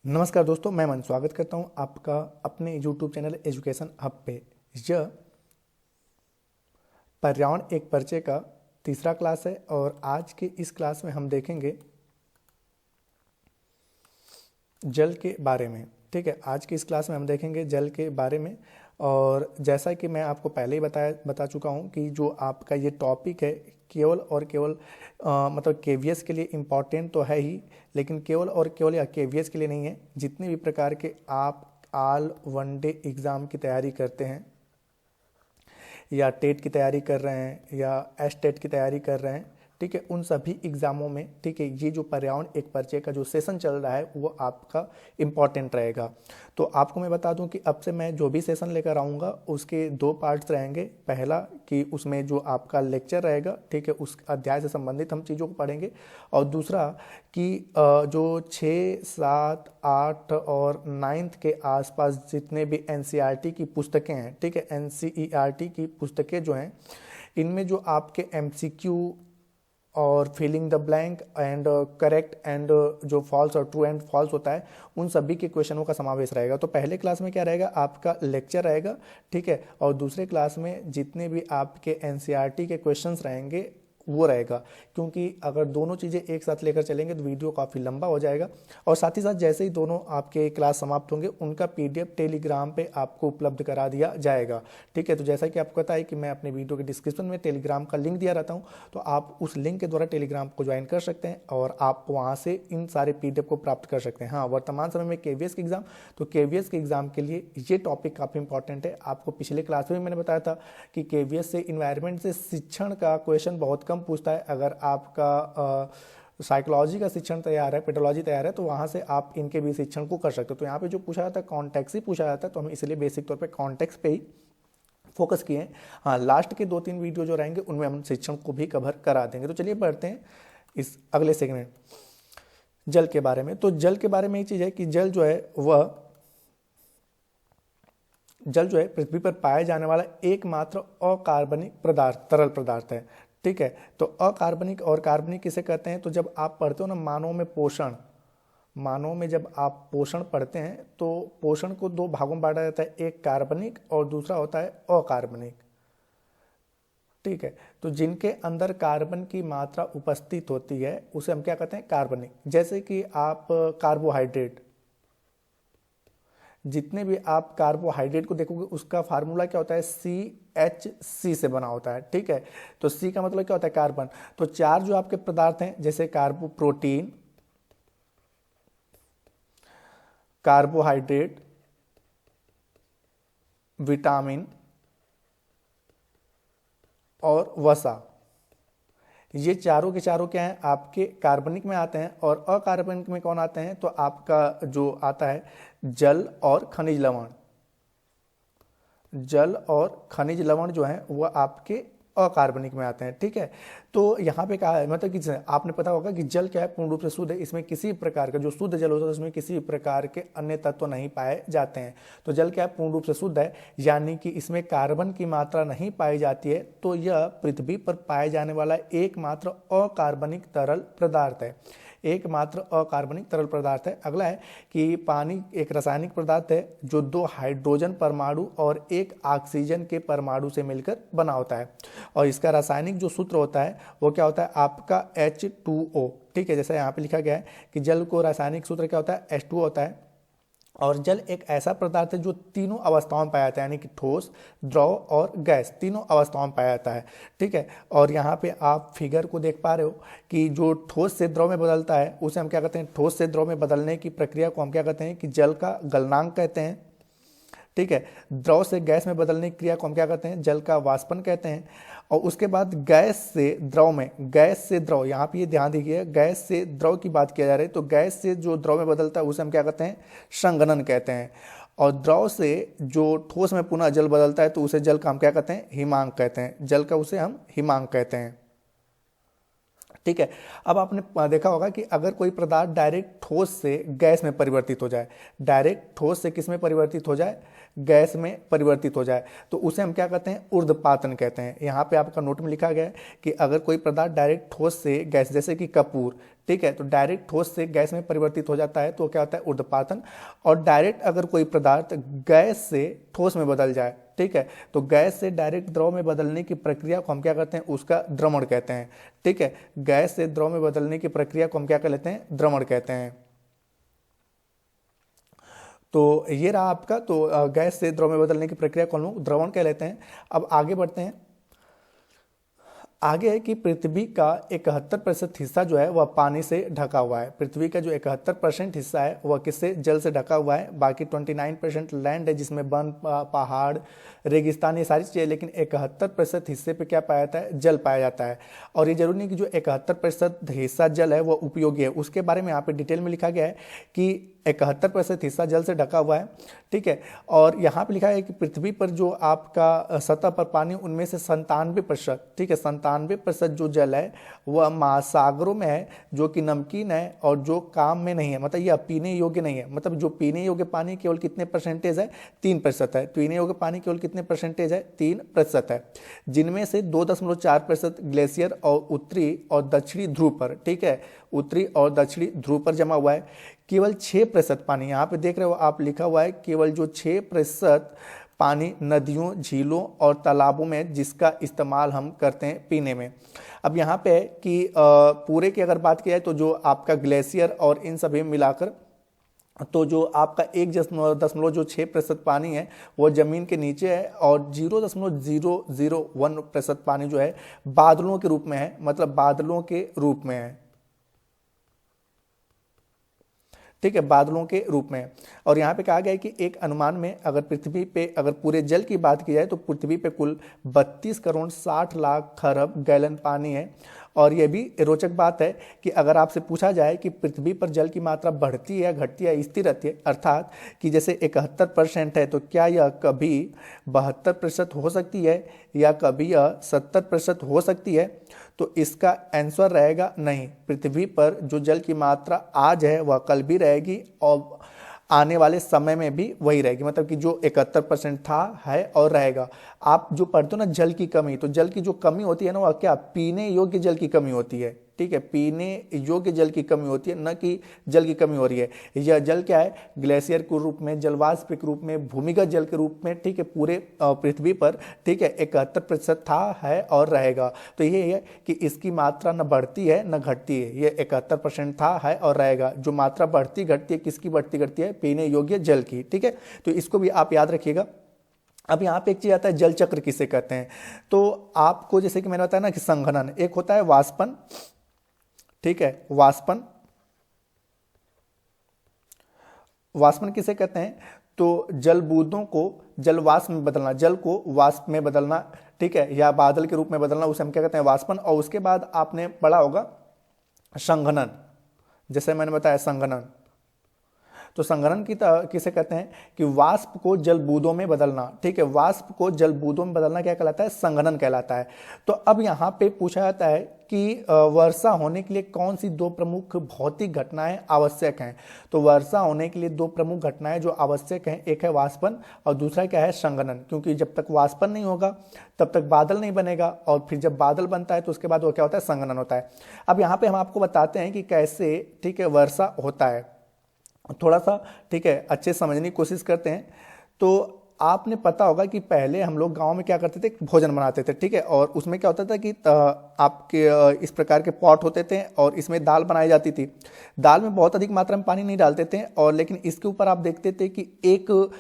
नमस्कार दोस्तों, मैं मन स्वागत करता हूं आपका अपने YouTube चैनल एजुकेशन हब पे। यह पर्यावरण एक परिचय का तीसरा क्लास है और आज के इस क्लास में हम देखेंगे जल के बारे में। ठीक है, आज की इस क्लास में हम देखेंगे जल के बारे में। और जैसा कि मैं आपको पहले ही बता चुका हूं कि जो आपका ये टॉपिक है केवल और केवल मतलब केवीएस के लिए इम्पॉर्टेंट तो है ही, लेकिन केवल और केवल या केवीएस के लिए नहीं है। जितने भी प्रकार के आप ऑल वनडे एग्ज़ाम की तैयारी करते हैं या टेट की तैयारी कर रहे हैं या एस टेट की तैयारी कर रहे हैं, ठीक है, उन सभी एग्ज़ामों में, ठीक है, ये जो पर्यावरण एक परिचय का जो सेशन चल रहा है वो आपका इम्पॉर्टेंट रहेगा। तो आपको मैं बता दूं कि अब से मैं जो भी सेशन लेकर आऊँगा उसके दो पार्ट्स रहेंगे। पहला कि उसमें जो आपका लेक्चर रहेगा, ठीक है, उस अध्याय से संबंधित हम चीज़ों को पढ़ेंगे। और दूसरा कि जो 6, 7, 8 और 9th के आसपास जितने भी एनसीईआरटी की पुस्तकें हैं, ठीक है, एनसीईआरटी की पुस्तकें जो हैं, इनमें जो आपके एमसीक्यू और filling the blank and correct and जो फॉल्स और ट्रू एंड फॉल्स होता है, उन सभी के क्वेश्चनों का समावेश रहेगा। तो पहले क्लास में क्या रहेगा, आपका लेक्चर रहेगा, ठीक है, और दूसरे क्लास में जितने भी आपके एनसीईआरटी के क्वेश्चंस रहेंगे वो रहेगा। क्योंकि अगर दोनों चीज़ें एक साथ लेकर चलेंगे तो वीडियो काफ़ी लंबा हो जाएगा। और साथ ही साथ जैसे ही दोनों आपके क्लास समाप्त होंगे उनका पीडीएफ टेलीग्राम पे आपको उपलब्ध करा दिया जाएगा। ठीक है, तो जैसा कि आपको पता है कि मैं अपने वीडियो के डिस्क्रिप्शन में टेलीग्राम का लिंक दिया रहता हूँ, तो आप उस लिंक के द्वारा टेलीग्राम को ज्वाइन कर सकते हैं और आप वहाँ से इन सारे पीडीएफ को प्राप्त कर सकते हैं। हाँ, वर्तमान समय में केवीएस के एग्जाम, तो केवीएस के एग्जाम के लिए ये टॉपिक काफ़ी इंपॉर्टेंट है। आपको पिछले क्लास में मैंने बताया था कि केवीएस से इन्वायरमेंट से शिक्षण का क्वेश्चन बहुत कम पूछता है। अगर आपका साइकोलॉजी का शिक्षण तैयार है, पेडोलॉजी तैयार है, तो वहाँ से आप इनके भी शिक्षण को कर सकते हो। तो यहाँ पे जो पूछा जाता है कॉन्टेक्स्ट ही पूछा जाता है, तो हम इसलिए बेसिक तौर पे कॉन्टेक्स्ट पे ही फोकस किए हैं। हाँ, लास्ट के 2-3 वीडियो जो रहेंगे उनमें हम शिक्षण को भी कवर करा देंगे। तो चलिए बढ़ते हैं इस अगले सेगमेंट जल के बारे में। तो जल के बारे में ये चीज़ है कि जल जो है पृथ्वी पर पाया जाने वाला एकमात्र अकार्बनिक पदार्थ, तरल पदार्थ है। ठीक है, तो अकार्बनिक और कार्बनिक किसे कहते हैं, तो जब आप पढ़ते हो ना मानव में पोषण, मानव में जब आप पोषण पढ़ते हैं तो पोषण को 2 भागों में बांटा जाता है, एक कार्बनिक और दूसरा होता है अकार्बनिक। ठीक है, तो जिनके अंदर कार्बन की मात्रा उपस्थित होती है उसे हम क्या कहते हैं, कार्बनिक। जैसे कि आप कार्बोहाइड्रेट, जितने भी आप कार्बोहाइड्रेट को देखोगे उसका फार्मूला क्या होता है, CH से बना होता है। ठीक है, तो C का मतलब क्या होता है, कार्बन। तो 4 जो आपके पदार्थ हैं जैसे प्रोटीन, कार्बोहाइड्रेट, विटामिन और वसा, ये चारों के चारों क्या हैं, आपके कार्बनिक में आते हैं। और अकार्बनिक में कौन आते हैं, तो आपका जो आता है जल और खनिज लवण। जल और खनिज लवण जो है वो आपके अकार्बनिक में आते हैं। ठीक है, तो यहाँ पे कहा है, मतलब कि आपने पता होगा कि जल क्या है, पूर्ण रूप से शुद्ध है। इसमें किसी प्रकार का जो शुद्ध जल होता है उसमें किसी प्रकार के अन्य तत्व नहीं पाए जाते हैं। तो जल क्या है, पूर्ण रूप से शुद्ध है, यानी कि इसमें कार्बन की मात्रा नहीं पाई जाती है। तो यह पृथ्वी पर पाए जाने वाला एकमात्र अकार्बनिक तरल पदार्थ है, एकमात्र अकार्बनिक तरल पदार्थ है। अगला है कि पानी एक रासायनिक पदार्थ है जो 2 हाइड्रोजन परमाणु और 1 ऑक्सीजन के परमाणु से मिलकर बना होता है। और इसका रासायनिक जो सूत्र होता है वो क्या होता है, आपका H2O। ठीक है, जैसा यहाँ पे लिखा गया है कि जल को रासायनिक सूत्र क्या होता है, H2O होता है। और जल एक ऐसा पदार्थ है जो तीनों अवस्थाओं में पाया जाता है, यानी कि ठोस, द्रव और गैस, तीनों अवस्थाओं में पाया जाता है। ठीक है, और यहाँ पे आप फिगर को देख पा रहे हो कि जो ठोस से द्रव में बदलता है उसे हम क्या कहते हैं, ठोस से द्रव में बदलने की प्रक्रिया को हम क्या कहते हैं कि जल का गलनांक कहते हैं। ठीक है, द्रव से गैस में बदलने की क्रिया को हम क्या कहते हैं, जल का वाष्पन कहते हैं। और उसके बाद गैस से द्रव में, गैस से द्रव, यहाँ पे ये ध्यान दीजिए, गैस से द्रव की बात किया जा रही है, तो गैस से जो द्रव में बदलता है उसे हम क्या कहते हैं, संघनन कहते हैं। और द्रव से जो ठोस में पुनः जल बदलता है तो उसे जल का हम क्या कहते हैं, हिमांक कहते हैं। जल का उसे हम हिमांक कहते हैं। ठीक है, अब आपने देखा होगा कि अगर कोई पदार्थ डायरेक्ट ठोस से गैस में परिवर्तित हो जाए, डायरेक्ट ठोस से किस में परिवर्तित हो जाए, गैस में परिवर्तित हो जाए तो उसे हम क्या कहते हैं, ऊर्ध्वपातन कहते हैं। यहाँ पे आपका नोट में लिखा गया है कि अगर कोई पदार्थ डायरेक्ट ठोस से गैस, जैसे कि कपूर, ठीक है, तो डायरेक्ट ठोस से गैस में परिवर्तित हो जाता है तो क्या होता है, ऊर्ध्वपातन। और डायरेक्ट अगर कोई पदार्थ गैस से ठोस में बदल जाए, ठीक है, तो गैस से डायरेक्ट द्रव में बदलने की प्रक्रिया को हम क्या कहते हैं, उसका द्रवण कहते हैं। ठीक है, गैस से द्रव में बदलने की प्रक्रिया को हम क्या कह लेते हैं, द्रवण कहते हैं। तो ये रहा आपका, तो गैस से द्रव में बदलने की प्रक्रिया को हम लोग द्रवण कह लेते हैं। अब आगे बढ़ते हैं। आगे है कि पृथ्वी का 71% हिस्सा जो है वह पानी से ढका हुआ है। पृथ्वी का जो 71% हिस्सा है वह किससे, जल से ढका हुआ है। बाकी 29% लैंड है जिसमें वन, पहाड़, रेगिस्तान, ये सारी चीज़ें, लेकिन 71% हिस्से पे क्या पाया जाता है, जल पाया जाता है। और ये जरूरी नहीं कि जो 71% हिस्सा जल है वह उपयोगी है, उसके बारे में यहाँ पे डिटेल में लिखा गया है कि 71% हिस्सा जल से ढका हुआ है। ठीक है, और यहाँ पे लिखा है कि पृथ्वी पर जो आपका सतह पर पानी, उनमें से 97%, ठीक है, 97% जो जल है वह महासागरों में है, जो कि नमकीन है और जो काम में नहीं है, मतलब यह पीने योग्य नहीं है। मतलब जो पीने योग्य पानी केवल कितने परसेंटेज है, 3% है। पीने योग्य पानी केवल कितने परसेंटेज है, 3% है, जिनमें से 2.4% ग्लेशियर और उत्तरी और दक्षिणी ध्रुव पर, ठीक है, उत्तरी और दक्षिणी ध्रुव पर जमा हुआ है। केवल 6% पानी, यहाँ पे देख रहे हो आप, लिखा हुआ है केवल जो 6% पानी नदियों, झीलों और तालाबों में, जिसका इस्तेमाल हम करते हैं पीने में। अब यहाँ पे है कि पूरे की अगर बात की जाए तो जो आपका ग्लेशियर और इन सभी मिलाकर, तो जो आपका 1.6% पानी है वो जमीन के नीचे है, और 0.001% पानी जो है बादलों के रूप में है, मतलब बादलों के रूप में है। ठीक है, बादलों के रूप में। और यहाँ पे कहा गया है कि एक अनुमान में अगर पृथ्वी पे, अगर पूरे जल की बात की जाए तो पृथ्वी पे कुल 32 करोड़ 60 लाख खरब गैलन पानी है। और यह भी रोचक बात है कि अगर आपसे पूछा जाए कि पृथ्वी पर जल की मात्रा बढ़ती है या घटती है, स्थिर रहती है, अर्थात कि जैसे 71% है तो क्या यह कभी 72% हो सकती है या कभी यह 70% हो सकती है, तो इसका आंसर रहेगा नहीं। पृथ्वी पर जो जल की मात्रा आज है वह कल भी रहेगी और आने वाले समय में भी वही रहेगी। मतलब कि जो 71% था, है और रहेगा। आप जो पढ़ते हो ना जल की कमी, तो जल की जो कमी होती है ना वह क्या, पीने योग्य जल की कमी होती है। ठीक है, पीने योग्य जल की कमी होती है, न कि जल की कमी हो रही है। यह जल क्या है, ग्लेशियर के रूप में, जलवाष्प के रूप में, भूमिगत जल के रूप में, ठीक है, पूरे पृथ्वी पर, ठीक है, 71% था, है और रहेगा। तो ये है कि इसकी मात्रा न बढ़ती है न घटती है। ये 71% था, है और रहेगा। जो मात्रा बढ़ती घटती है, किसकी बढ़ती घटती है, पीने योग्य जल की। ठीक है, तो इसको भी आप याद रखिएगा। अब यहाँ पे एक चीज आता है, जल चक्र किसे कहते हैं। तो आपको जैसे कि मैंने बताया ना कि संघनन, एक होता है वाष्पन, ठीक है, वाष्पन, वाष्पन किसे कहते हैं, तो जल बूंदों को जलवाष्प में बदलना, जल को वाष्प में बदलना, ठीक है, या बादल के रूप में बदलना, उसे हम क्या कहते हैं, वाष्पन। और उसके बाद आपने पढ़ा होगा संघनन, जैसे मैंने बताया संघनन। तो संघनन की किसे कहते हैं कि वाष्प को जल बूंदों में बदलना। ठीक है, वाष्प को जल बूंदों में बदलना क्या कहलाता है, संघनन कहलाता है। तो अब यहाँ पे पूछा जाता है कि वर्षा होने के लिए कौन सी दो प्रमुख भौतिक घटनाएं आवश्यक हैं। तो वर्षा होने के लिए दो प्रमुख घटनाएं जो आवश्यक हैं, एक है वाष्पन और दूसरा क्या है, संघनन। क्योंकि जब तक वाष्पन नहीं होगा तब तक बादल नहीं बनेगा, और फिर जब बादल बनता है तो उसके बाद वो क्या होता है, संघनन होता है। अब यहाँ पे हम आपको बताते हैं कि कैसे, ठीक है, वर्षा होता है। थोड़ा सा, ठीक है, अच्छे समझने की कोशिश करते हैं। तो आपने पता होगा कि पहले हम लोग गांव में क्या करते थे, भोजन बनाते थे, ठीक है, और उसमें क्या होता था कि आपके इस प्रकार के पॉट होते थे और इसमें दाल बनाई जाती थी। दाल में बहुत अधिक मात्रा में पानी नहीं डालते थे, और लेकिन इसके ऊपर आप देखते थे कि एक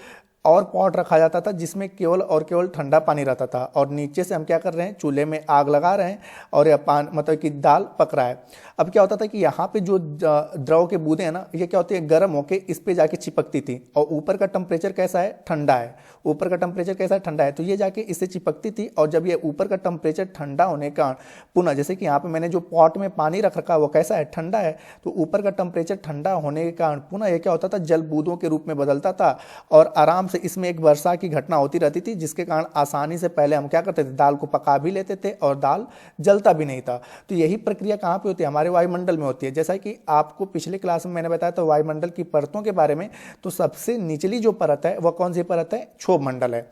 और पॉट रखा जाता था जिसमें केवल और केवल ठंडा पानी रहता था, और नीचे से हम क्या कर रहे हैं, चूल्हे में आग लगा रहे हैं और यह मतलब कि दाल पक रहा है। अब क्या होता था कि यहाँ पे जो द्रव के बूंदे हैं ना, ये क्या होती है, गर्म होके इस पे जाके चिपकती थी, और ऊपर का टेम्परेचर कैसा है, ठंडा है। ऊपर का टेम्परेचर कैसा है, ठंडा है, तो ये जाके इससे चिपकती थी। और जब ये ऊपर का टेम्परेचर ठंडा होने का पुनः, जैसे कि यहाँ पे मैंने जो पॉट में पानी रख रखा है वो कैसा है, ठंडा है, तो ऊपर का टेम्परेचर ठंडा होने के कारण पुनः ये क्या होता था, जल बूंदों के रूप में बदलता था और आराम से से इसमें एक वर्षा की घटना होती रहती थी, जिसके कारण आसानी से पहले हम क्या करते थे, दाल को पका भी लेते थे और दाल जलता भी नहीं था। तो यही प्रक्रिया कहाँ पे होती है, हमारे वायुमंडल में होती है। जैसा कि आपको पिछले क्लास में मैंने बताया था वायुमंडल की परतों के बारे में, तो सबसे निचली जो परत है वह कौन सी परत है, क्षोभ मंडल है,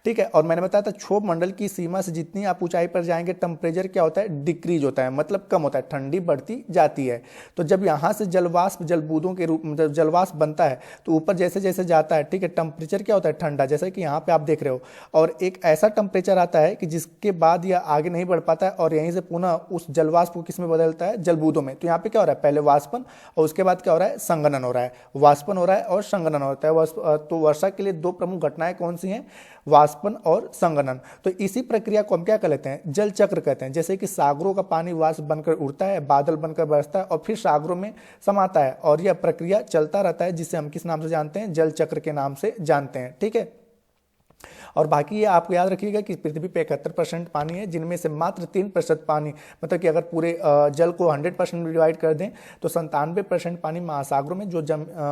ठीक है। और मैंने बताया था क्षोभ मंडल की सीमा से जितनी आप ऊंचाई पर जाएंगे टेम्परेचर क्या होता है, डिक्रीज होता है, मतलब कम होता है, ठंडी बढ़ती जाती है। तो जब यहाँ से जलवाष्प जलबूंदों के रूप में जलवाष्प बनता है तो ऊपर जैसे जैसे जाता है, ठीक है, टेम्परेचर क्या होता है, ठंडा, जैसे कि यहाँ पे आप देख रहे हो। और एक ऐसा टेम्परेचर आता है कि जिसके बाद यह आगे नहीं बढ़ पाता है और यहीं से पुनः उस जलवाष्प को किस में बदलता है, जलबूंदों में। तो यहाँ पे क्या हो रहा है, पहले वाष्पन और उसके बाद क्या हो रहा है, संघनन हो रहा है, वाष्पन हो रहा है और संघनन होता है। तो वर्षा के लिए दो प्रमुख घटनाएं कौन सी हैं, वाष्पन और संघनन। तो इसी प्रक्रिया को हम क्या कहते हैं, जल चक्र कहते हैं। जैसे कि सागरों का पानी वाष्प बनकर उड़ता है, बादल बनकर बरसता है और फिर सागरों में समाता है, और यह प्रक्रिया चलता रहता है, जिसे हम किस नाम से जानते हैं, जल चक्र के नाम से जानते हैं, ठीक है। और बाकी ये आपको याद रखिएगा कि पृथ्वी पे 71% पानी है, जिनमें से मात्र 3% पानी, मतलब कि अगर पूरे जल को 100% में डिवाइड कर दें तो 97% पानी महासागरों में, जो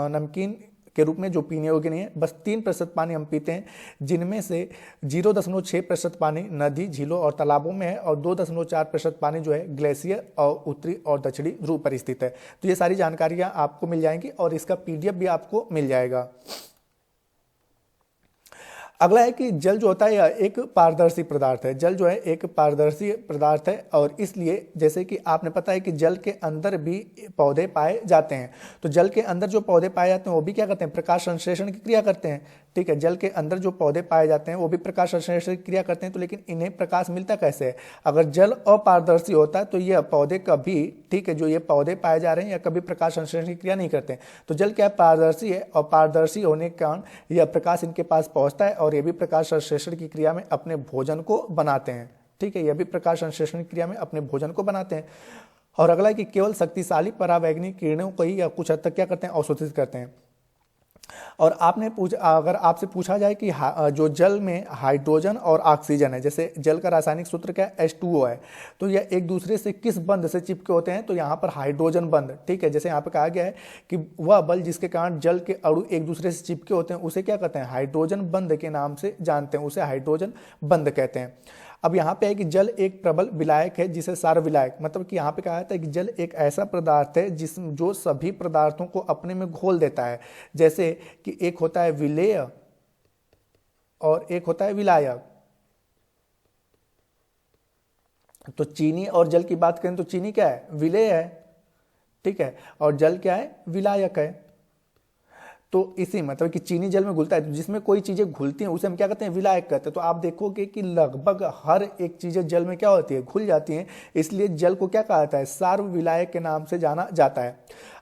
नमकीन के रूप में जो पीने योग्य नहीं है, बस 3% पानी हम पीते हैं, जिनमें से 0.6% पानी नदी, झीलों और तालाबों में है, और 2.4% पानी जो है ग्लेशियर और उत्तरी और दक्षिणी ध्रुव पर स्थित है। तो ये सारी जानकारियां आपको मिल जाएंगी और इसका PDF भी आपको मिल जाएगा। अगला है कि जल जो होता है यह एक पारदर्शी पदार्थ है। जल जो है एक पारदर्शी पदार्थ है, और इसलिए जैसे कि आपने पता है कि जल के अंदर भी पौधे पाए जाते हैं। तो जल के अंदर जो पौधे पाए जाते हैं वो भी क्या करते हैं, प्रकाश संश्लेषण की क्रिया करते हैं, ठीक है। जल के अंदर जो पौधे पाए जाते हैं वो भी प्रकाश संश्लेषण की क्रिया करते हैं। तो लेकिन इन्हें प्रकाश मिलता कैसे है, अगर जल अपारदर्शी होता है तो यह पौधे कभी, ठीक है, जो ये पौधे पाए जा रहे हैं या कभी प्रकाश संश्लेषण की क्रिया नहीं करते। तो जल क्या है, पारदर्शी है, और पारदर्शी होने के कारण यह प्रकाश इनके पास पहुंचता है और ये भी प्रकाश संश्लेषण की क्रिया में अपने भोजन को बनाते हैं, ठीक है। यह भी प्रकाश संश्लेषण की क्रिया में अपने भोजन को बनाते हैं। और अगला है कि केवल शक्तिशाली परावैंगनिक किरणों को ही या कुछ हद तक क्या करते हैं, अवशोषित करते हैं। और अगर आपसे पूछा जाए कि जो जल में हाइड्रोजन और ऑक्सीजन है, जैसे जल का रासायनिक सूत्र क्या है, H2O है, तो यह एक दूसरे से किस बंध से चिपके होते हैं, तो यहाँ पर हाइड्रोजन बंध, ठीक है। जैसे यहाँ पर कहा गया है कि वह बल जिसके कारण जल के अणु एक दूसरे से चिपके होते हैं उसे क्या कहते हैं, हाइड्रोजन बंध के नाम से जानते हैं, उसे हाइड्रोजन बंध कहते हैं। अब यहाँ पे है कि जल एक प्रबल विलायक है, जिसे सार्वविलायक, मतलब कि यहाँ पे कहा जाता है कि जल एक ऐसा पदार्थ है जो सभी पदार्थों को अपने में घोल देता है। जैसे कि एक होता है विलेय और एक होता है विलायक। तो चीनी और जल की बात करें तो चीनी क्या है, विलेय है, ठीक है, और जल क्या है, विलायक है। तो इसी मतलब कि चीनी जल में घुलता है, तो जिसमें कोई चीजें घुलती हैं उसे हम क्या कहते हैं, विलायक कहते हैं। तो आप देखोगे कि लगभग हर एक चीजें जल में क्या होती है, घुल जाती हैं, इसलिए जल को क्या कहा जाता है, सार्वविलायक के नाम से जाना जाता है।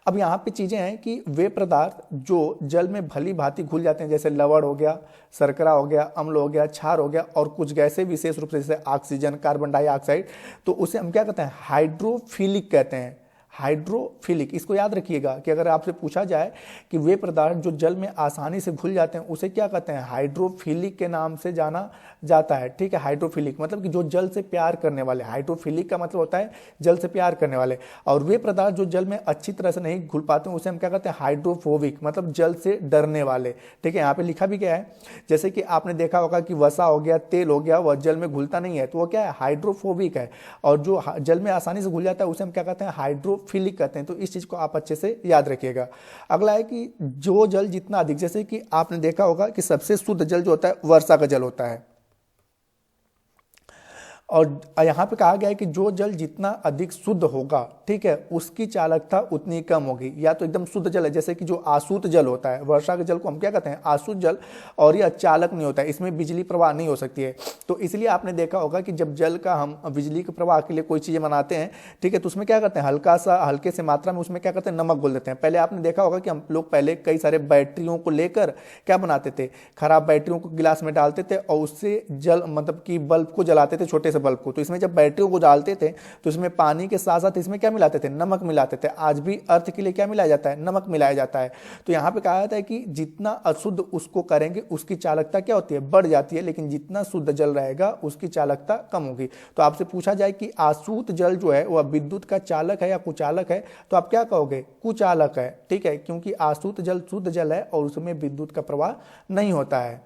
अब यहाँ पे चीजें हैं कि वे पदार्थ जो जल में भली भांति घुल जाते हैं, जैसे लवण हो गया, शर्करा हो गया, अम्ल हो गया, क्षार हो गया, और कुछ गैसें विशेष रूप से जैसे ऑक्सीजन, कार्बन डाइऑक्साइड, तो उसे हम क्या कहते हैं, हाइड्रोफिलिक कहते हैं। हाइड्रोफिलिक, इसको याद रखिएगा कि अगर आपसे पूछा जाए कि वे पदार्थ जो जल में आसानी से घुल जाते हैं उसे क्या कहते हैं, हाइड्रोफिलिक के नाम से जाना जाता है, ठीक है। हाइड्रोफिलिक मतलब कि जो जल से प्यार करने वाले, हाइड्रोफिलिक का मतलब होता है जल से प्यार करने वाले। और वे पदार्थ जो जल में अच्छी तरह से नहीं घुल पाते हैं उसे हम क्या कहते हैं, हाइड्रोफोबिक, मतलब जल से डरने वाले, ठीक है। यहाँ पे लिखा भी क्या है, जैसे कि आपने देखा होगा कि वसा हो गया, तेल हो गया, वह जल में घुलता नहीं है, तो वो क्या है, हाइड्रोफोबिक है। और जो जल में आसानी से घुल जाता है उसे हम क्या कहते हैं, हाइड्रोफिलिक कहते हैं। तो इस चीज को आप अच्छे से याद रखिएगा। अगला है कि जो जल जितना अधिक, जैसे कि आपने देखा होगा कि सबसे शुद्ध जल जो होता है वर्षा का जल होता है, और यहाँ पे कहा गया है कि जो जल जितना अधिक शुद्ध होगा, ठीक है, उसकी चालकता उतनी कम होगी। या तो एकदम शुद्ध जल है, जैसे कि जो आसूत जल होता है, वर्षा के जल को हम क्या कहते हैं, आसूत जल, और यह चालक नहीं होता है, इसमें बिजली प्रवाह नहीं हो सकती है। तो इसलिए आपने देखा होगा कि जब जल का हम बिजली के प्रवाह के लिए कोई चीज़ें बनाते हैं, ठीक है, तो उसमें क्या करते हैं, हल्के से मात्रा में उसमें क्या करते हैं, नमक घोल देते हैं। पहले आपने देखा होगा कि हम लोग पहले कई सारे बैटरियों को लेकर क्या बनाते थे, खराब बैटरियों को गिलास में डालते थे और उससे जल मतलब कि बल्ब को जलाते थे, छोटे से बल्ब को। तो इसमें जब बैटरियों को डालते थे तो इसमें पानी के साथ साथ इसमें क्या मिलाते थे, नमक मिलाते थे। आज भी अर्थ के लिए क्या मिलाया जाता है, नमक मिलाया जाता है। तो यहाँ पे कहा जाता है कि जितना अशुद्ध उसको करेंगे उसकी चालकता क्या होती है, बढ़ जाती है, लेकिन जितना शुद्ध जल रहेगा उसकी चालकता कम होगी। तो आपसे पूछा जाए कि आशुद्ध जल जो है वह विद्युत का चालक है या कुचालक है, तो आप क्या कहोगे, कुचालक है। ठीक है, क्योंकि आशुद्ध जल शुद्ध जल है और उसमें विद्युत का प्रवाह नहीं होता है।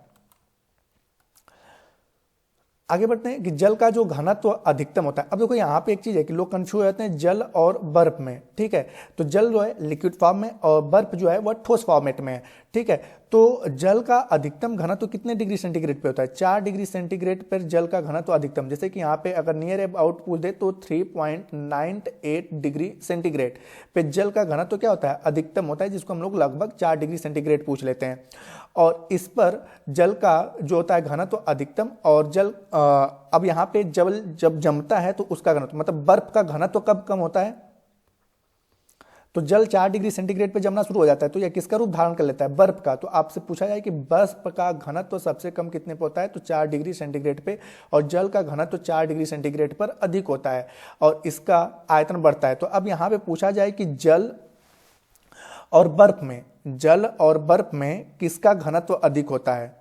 आगे बढ़ते हैं कि जल का जो घनत्व अधिकतम होता है। अब देखो यहाँ पे एक चीज है कि लोग कंफ्यूज हो जाते हैं जल और बर्फ में। ठीक है, तो जल जो है लिक्विड फॉर्म में और बर्फ जो है वह ठोस फॉर्मेट में है। ठीक है, तो जल का अधिकतम घनत्व कितने डिग्री सेंटीग्रेड पे होता है, 4 डिग्री सेंटीग्रेड पर जल का घनत्व अधिकतम। जैसे कि यहाँ पे अगर नियर अबाउट पूछ दे तो 3.98 डिग्री सेंटीग्रेड पे जल का घनत्व क्या होता है, अधिकतम होता है, जिसको हम लोग लगभग 4 डिग्री सेंटीग्रेड पूछ लेते हैं। और इस पर जल का जो होता है घनत्व अधिकतम और जल अब यहाँ पे जब जमता है तो उसका घनत्व, मतलब बर्फ का घनत्व कब कम होता है, तो जल 4 डिग्री सेंटीग्रेड पे जमना शुरू हो जाता है तो यह किसका रूप धारण कर लेता है, बर्फ का। तो आपसे पूछा जाए कि बर्फ का घनत्व सबसे कम कितने पे होता है, तो 4 डिग्री सेंटीग्रेड पे, और जल का घनत्व 4 डिग्री सेंटीग्रेड पर अधिक होता है और इसका आयतन बढ़ता है। तो अब यहाँ पे पूछा जाए कि जल और बर्फ में किसका घनत्व अधिक होता है,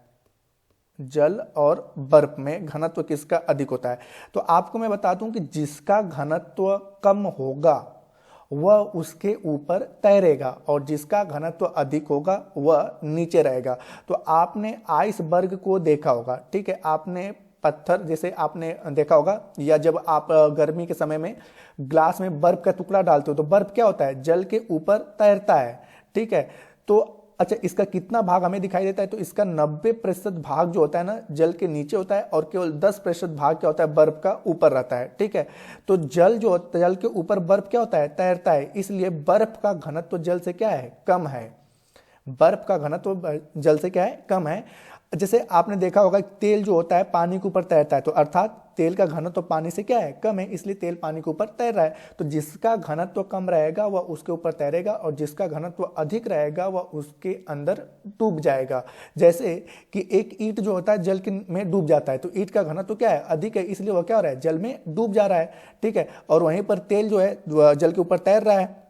जल और बर्फ में घनत्व किसका अधिक होता है। तो आपको मैं बता दूं कि जिसका घनत्व कम होगा वह उसके ऊपर तैरेगा और जिसका घनत्व अधिक होगा वह नीचे रहेगा। तो आपने आइसबर्ग को देखा होगा। ठीक है, आपने पत्थर जैसे आपने देखा होगा, या जब आप गर्मी के समय में ग्लास में बर्फ का टुकड़ा डालते हो तो बर्फ क्या होता है, जल के ऊपर तैरता है। ठीक है, तो अच्छा इसका कितना भाग हमें दिखाई देता है, तो इसका 90% भाग जो होता है ना जल के नीचे होता है और केवल 10% भाग क्या होता है, बर्फ का ऊपर रहता है। ठीक है, तो जल के ऊपर बर्फ क्या होता है, तैरता है, इसलिए बर्फ का घनत्व जल से क्या है, कम है। बर्फ का घनत्व जल से क्या है, कम है। जैसे आपने देखा होगा तेल जो होता है पानी के ऊपर तैरता है, तो अर्थात तेल का घनत्व तो पानी से क्या है, कम है, इसलिए तेल पानी के ऊपर तैर रहा है। तो जिसका घनत्व कम रहेगा वह उसके ऊपर तैरेगा और जिसका घनत्व अधिक रहेगा वह उसके अंदर डूब जाएगा। जैसे कि एक ईंट जो होता है जल में डूब जाता है, तो ईंट का घनत्व क्या है, अधिक है, इसलिए वह क्या हो रहा है, जल में डूब जा रहा है। ठीक है, और वहीं पर तेल जो है जल के ऊपर तैर रहा है।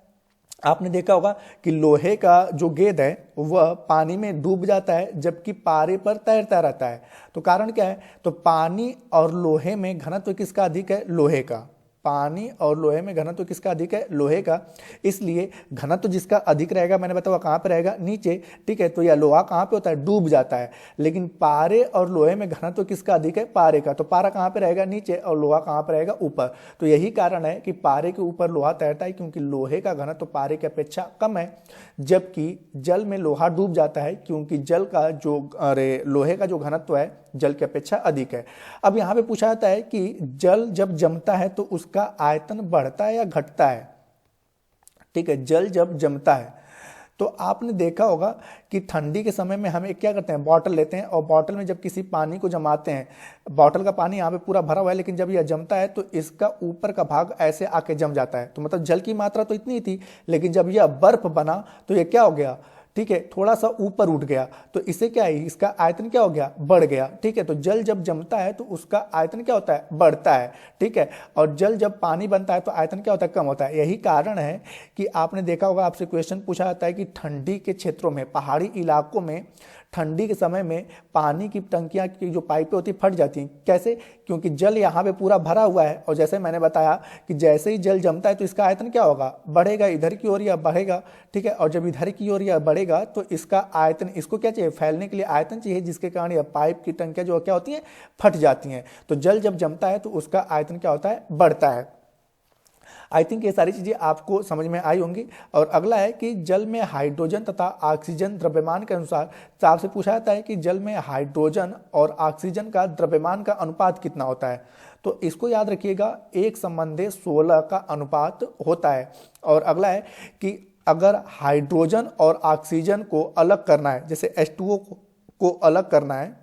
आपने देखा होगा कि लोहे का जो गेंद है वह पानी में डूब जाता है जबकि पारे पर तैरता रहता है। तो कारण क्या है, तो पानी और लोहे में घनत्व किसका अधिक है, लोहे का। पानी और लोहे में घनत्व किसका अधिक है, लोहे का, इसलिए घनत्व जिसका अधिक रहेगा मैंने बताया कहाँ पे रहेगा, नीचे। ठीक है, तो यह लोहा कहाँ पे होता है, डूब जाता है। लेकिन पारे और लोहे में घनत्व किसका अधिक है, पारे का। तो पारा कहाँ पे रहेगा, नीचे, और लोहा कहाँ पे रहेगा, ऊपर। तो यही कारण है कि पारे के ऊपर लोहा तैरता है, क्योंकि लोहे का घनत्व पारे की अपेक्षा कम है, जबकि जल में लोहा डूब जाता है क्योंकि लोहे का जो घनत्व है जल की अपेक्षा अधिक है। अब यहाँ पे पूछा जाता है कि जल जब जमता है तो उसका आयतन बढ़ता है या घटता है। ठीक है, जल जब जमता है तो आपने देखा होगा कि ठंडी के समय में हमें क्या करते हैं, बॉटल लेते हैं और बॉटल में जब किसी पानी को जमाते हैं, बॉटल का पानी यहाँ पे पूरा भरा हुआ है, लेकिन जब यह जमता है तो इसका ऊपर का भाग ऐसे आके जम जाता है। तो मतलब जल की मात्रा तो इतनी ही थी, लेकिन जब यह बर्फ बना तो यह क्या हो गया, ठीक है, थोड़ा सा ऊपर उठ गया। तो इससे क्या है, इसका आयतन क्या हो गया, बढ़ गया। ठीक है, तो जल जब जमता है तो उसका आयतन क्या होता है, बढ़ता है। ठीक है, और जल जब पानी बनता है तो आयतन क्या होता है, कम होता है। यही कारण है कि आपने देखा होगा, आपसे क्वेश्चन पूछा जाता है कि ठंडी के क्षेत्रों में, पहाड़ी इलाकों में ठंडी के समय में पानी की टंकियां की जो पाइपें होती फट जाती हैं। कैसे, क्योंकि जल यहाँ पे पूरा भरा हुआ है और जैसे मैंने बताया कि जैसे ही जल जमता है तो इसका आयतन क्या होगा, बढ़ेगा, इधर की ओर या बढ़ेगा। ठीक है, और जब इधर की ओर या बढ़ेगा तो इसका आयतन, इसको क्या चाहिए, फैलने के लिए आयतन चाहिए, जिसके कारण यह पाइप की टंकियां जो क्या होती हैं, फट जाती हैं। तो जल जब जमता है तो उसका आयतन क्या होता है, बढ़ता है। आई थिंक ये सारी चीजें आपको समझ में आई होंगी। और अगला है कि जल में हाइड्रोजन तथा ऑक्सीजन द्रव्यमान के अनुसार, तो आपसे पूछा जाता है कि जल में हाइड्रोजन और ऑक्सीजन का द्रव्यमान का अनुपात कितना होता है। तो इसको याद रखिएगा, 1:16 का अनुपात होता है। और अगला है कि अगर हाइड्रोजन और ऑक्सीजन को अलग करना है, जैसे H2O को अलग करना है,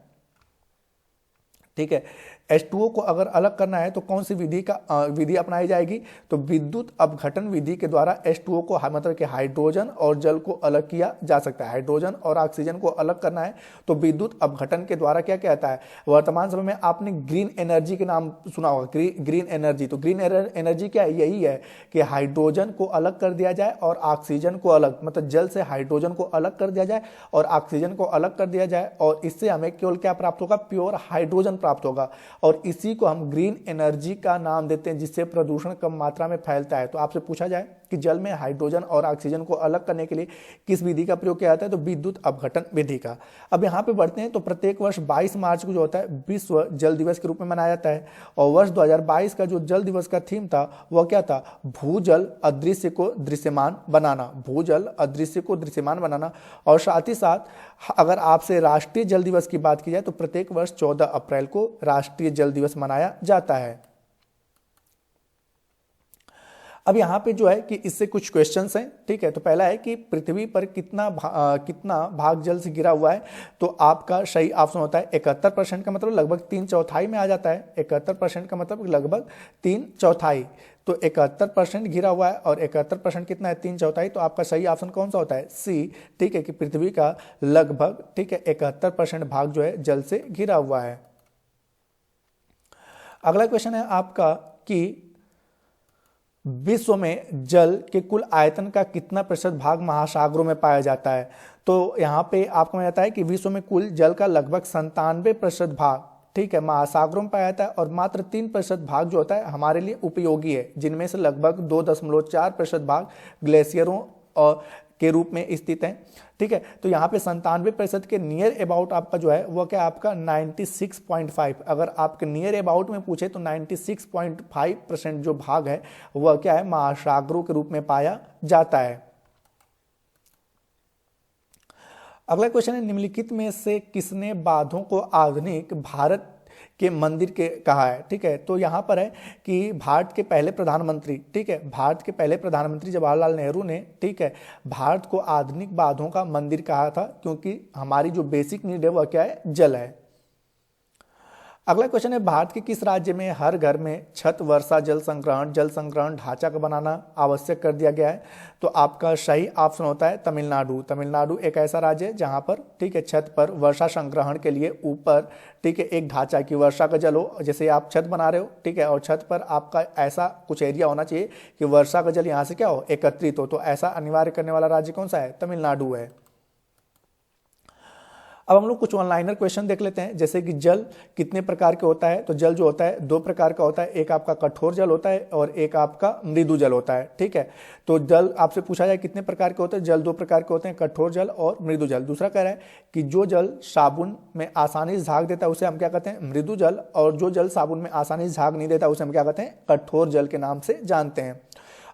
ठीक है, H2O को अगर अलग करना है तो कौन सी विधि अपनाई जाएगी? तो विद्युत अपघटन विधि के द्वारा H2O को मतलब कि हाइड्रोजन और जल को अलग किया जा सकता है। हाइड्रोजन और ऑक्सीजन को अलग करना है तो विद्युत अपघटन के द्वारा क्या कहता है? वर्तमान समय में आपने ग्रीन एनर्जी के नाम सुना होगा, ग्रीन एनर्जी। तो ग्रीन एनर्जी क्या है? यही है कि हाइड्रोजन को अलग कर दिया जाए और ऑक्सीजन को अलग, मतलब जल से हाइड्रोजन को अलग कर दिया जाए और ऑक्सीजन को अलग कर दिया जाए, और इससे हमें केवल क्या प्राप्त होगा? प्योर हाइड्रोजन प्राप्त होगा, और इसी को हम ग्रीन एनर्जी का नाम देते हैं, जिससे प्रदूषण कम मात्रा में फैलता है। तो आपसे पूछा जाए कि जल में हाइड्रोजन और ऑक्सीजन को अलग करने के लिए किस विधि का प्रयोग किया जाता है? तो विद्युत अपघटन विधि का। अब यहाँ पे बढ़ते हैं, तो प्रत्येक वर्ष 22 मार्च को जो होता है विश्व जल दिवस के रूप में मनाया जाता है, और वर्ष 2022 का जो जल दिवस का थीम था वह क्या था? भूजल अदृश्य को दृश्यमान बनाना, भूजल अदृश्य को दृश्यमान बनाना। और साथ ही साथ अगर आपसे राष्ट्रीय जल दिवस की बात की जाए तो प्रत्येक वर्ष 14 अप्रैल को राष्ट्रीय जल दिवस मनाया जाता है। अब यहाँ पे जो है कि इससे कुछ क्वेश्चंस हैं, ठीक है। तो पहला है कि पृथ्वी पर कितना भाग जल से घिरा हुआ है? तो आपका सही ऑप्शन होता है 71% का मतलब लगभग 3/4 में आ जाता है। 71% का मतलब लगभग 3/4। तो 71% घिरा हुआ है और 71% कितना है? 3/4। तो आपका सही ऑप्शन कौन सा होता है? सी, ठीक है, कि पृथ्वी का लगभग, ठीक है, 71% भाग जो है जल से घिरा हुआ है। अगला क्वेश्चन है आपका कि विश्व में जल के कुल आयतन का कितना प्रतिशत भाग महासागरों में पाया जाता है? तो यहाँ पे आपको मिल जाता है कि विश्व में कुल जल का लगभग 97% भाग, ठीक है, महासागरों में पाया जाता है, और मात्र 3% भाग जो होता है हमारे लिए उपयोगी है, जिनमें से लगभग 2.4% भाग ग्लेशियरों और के रूप में स्थित हैं, ठीक है। तो यहाँ पे 97% के नियर अबाउट आपका जो है वह क्या आपका 96.5, अगर आपके नियर अबाउट में पूछे तो 96.5% जो भाग है वह क्या है? महासागरों के रूप में पाया जाता है। अगला क्वेश्चन है, निम्नलिखित में से किसने बांधों को आधुनिक भारत के मंदिर के कहा है? ठीक है, तो यहाँ पर है कि भारत के पहले प्रधानमंत्री, ठीक है, भारत के पहले प्रधानमंत्री जवाहरलाल नेहरू ने, ठीक है, भारत को आधुनिक बांधों का मंदिर कहा था, क्योंकि हमारी जो बेसिक नीड है वह क्या है? जल है। अगला क्वेश्चन है, भारत के किस राज्य में हर घर में छत वर्षा जल संग्रहण ढांचा का बनाना आवश्यक कर दिया गया है? तो आपका सही ऑप्शन होता है तमिलनाडु। तमिलनाडु एक ऐसा राज्य है जहां पर, ठीक है, छत पर वर्षा संग्रहण के लिए ऊपर, ठीक है, एक ढांचा की वर्षा का जल हो, जैसे आप छत बना रहे हो, ठीक है, और छत पर आपका ऐसा कुछ एरिया होना चाहिए कि वर्षा का जल यहाँ से क्या हो? एकत्रित हो। तो ऐसा अनिवार्य करने वाला राज्य कौन सा है? तमिलनाडु है। अब हम लोग कुछ ऑनलाइनर क्वेश्चन देख लेते हैं, जैसे कि जल कितने प्रकार के होता है? तो जल जो होता है 2 प्रकार का होता है, एक आपका कठोर जल होता है और एक आपका मृदु जल होता है, ठीक है। तो जल आपसे पूछा जाए कितने प्रकार के होते हैं? जल 2 प्रकार के होते हैं, कठोर जल और मृदु जल। दूसरा कह रहा है कि जो जल साबुन में आसानी से झाग देता है उसे हम क्या कहते हैं? मृदु जल, और जो जल साबुन में आसानी से झाग नहीं देता उसे हम क्या कहते हैं? कठोर जल के नाम से जानते हैं।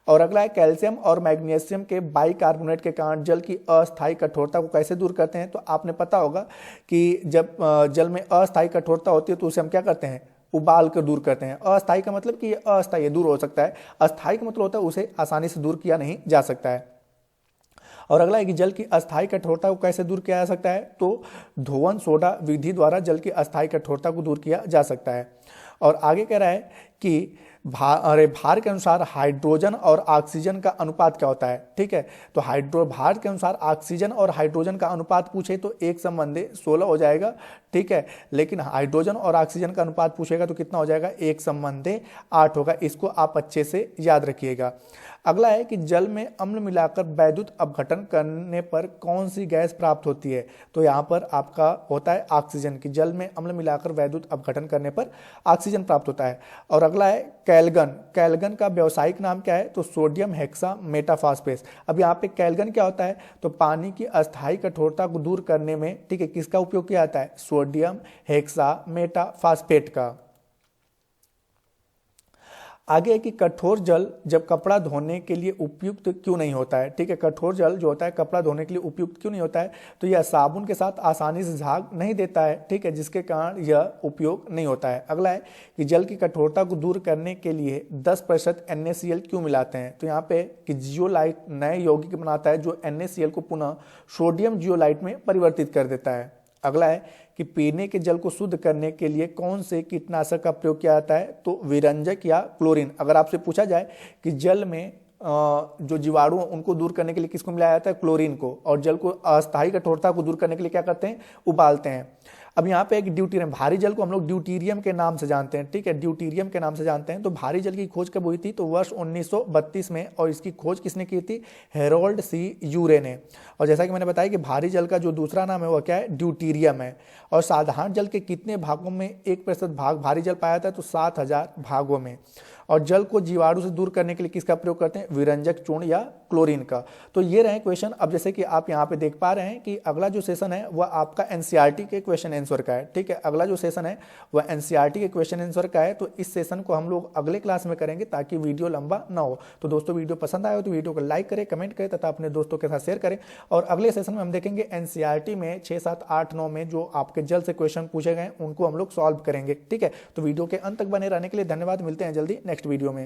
और अगला है, कैल्शियम और मैग्नीशियम के बाइकार्बोनेट के कारण जल की अस्थायी कठोरता को कैसे दूर करते हैं? तो आपने पता होगा कि जब जल में अस्थायी कठोरता होती है तो उसे हम क्या करते हैं? उबाल कर दूर करते हैं। अस्थायी का मतलब कि ये अस्थायी दूर हो सकता है, अस्थायी का मतलब होता है उसे आसानी से दूर किया नहीं जा सकता है। और अगला है कि जल की अस्थायी कठोरता को कैसे दूर किया जा सकता है? तो धोवन सोडा विधि द्वारा जल की अस्थायी कठोरता को दूर किया जा सकता है। और आगे कह रहा है कि भार के अनुसार हाइड्रोजन और ऑक्सीजन का अनुपात क्या होता है? ठीक है, तो भार के अनुसार ऑक्सीजन और हाइड्रोजन का अनुपात पूछे तो 1:16 हो जाएगा, ठीक है, लेकिन हाइड्रोजन और ऑक्सीजन का अनुपात पूछेगा तो कितना हो जाएगा? 1:8 होगा। इसको आप अच्छे से याद रखिएगा। अगला है कि जल में अम्ल मिलाकर वैद्युत अपघटन करने पर कौन सी गैस प्राप्त होती है? तो यहाँ पर आपका होता है ऑक्सीजन, की जल में अम्ल मिलाकर वैद्युत अपघटन करने पर ऑक्सीजन प्राप्त होता है। और अगला है कैलगन का व्यावसायिक नाम क्या है? तो सोडियम हेक्सा मेटाफॉस्फेट। अब यहाँ पे कैलगन क्या होता है? तो पानी की अस्थायी कठोरता को दूर करने में, ठीक है, किसका उपयोग किया जाता है? सोडियम हेक्सा मेटाफॉस्फेट का। आगे है कि कठोर जल जब कपड़ा धोने के लिए उपयुक्त क्यों नहीं होता है? ठीक है, कठोर जल जो होता है कपड़ा धोने के लिए उपयुक्त क्यों नहीं होता है? तो यह साबुन के साथ आसानी से झाग नहीं देता है, ठीक है, जिसके कारण यह उपयोग नहीं होता है। अगला है कि जल की कठोरता को दूर करने के लिए 10% NaCl क्यों मिलाते हैं? तो यहाँ पे कि जियोलाइट नए यौगिक बनाता है जो NaCl को पुनः सोडियम जियोलाइट में परिवर्तित कर देता है। अगला है कि पीने के जल को शुद्ध करने के लिए कौन से कीटनाशक का प्रयोग किया जाता है, तो विरंजक या क्लोरीन। अगर आपसे पूछा जाए कि जल में जो जीवाणु उनको दूर करने के लिए किसको मिलाया जाता है, क्लोरीन को, और जल को अस्थायी कठोरता को दूर करने के लिए क्या करते हैं, उबालते हैं। अब यहाँ पे एक ड्यूटीरियम, भारी जल को हम लोग ड्यूटीरियम के नाम से जानते हैं, ठीक है, ड्यूटीरियम के नाम से जानते हैं। तो भारी जल की खोज कब हुई थी, तो वर्ष 1932 में, और इसकी खोज किसने की थी, हेरोल्ड सी यूरे ने। और जैसा कि मैंने बताया कि भारी जल का जो दूसरा नाम है वह क्या है, ड्यूटीरियम है। और साधारण जल के कितने भागों में 1% भाग भारी जल पाया जाता है, तो 7000 भागों में। और जल को जीवाणु से दूर करने के लिए किसका प्रयोग करते हैं, विरंजक चूर्ण या क्लोरीन का। तो ये रहे क्वेश्चन। अब जैसे कि आप यहाँ पे देख पा रहे हैं कि अगला जो सेशन है वह आपका एनसीईआरटी के क्वेश्चन आंसर का है, ठीक है, अगला जो सेशन है वह एनसीईआरटी के क्वेश्चन आंसर का है। तो इस सेशन को हम लोग अगले क्लास में करेंगे ताकि वीडियो लंबा ना हो। तो दोस्तों वीडियो पसंद आया हो तो वीडियो को लाइक करें, कमेंट करें तथा अपने दोस्तों के साथ शेयर करें। और अगले सेशन में हम देखेंगे एनसीईआरटी में 6, 7, 8, 9 में जो आपके जल से क्वेश्चन पूछे गए उनको हम लोग सॉल्व करेंगे, ठीक है। तो वीडियो के अंत तक बने रहने के लिए धन्यवाद। मिलते हैं जल्दी नेक्स्ट वीडियो में।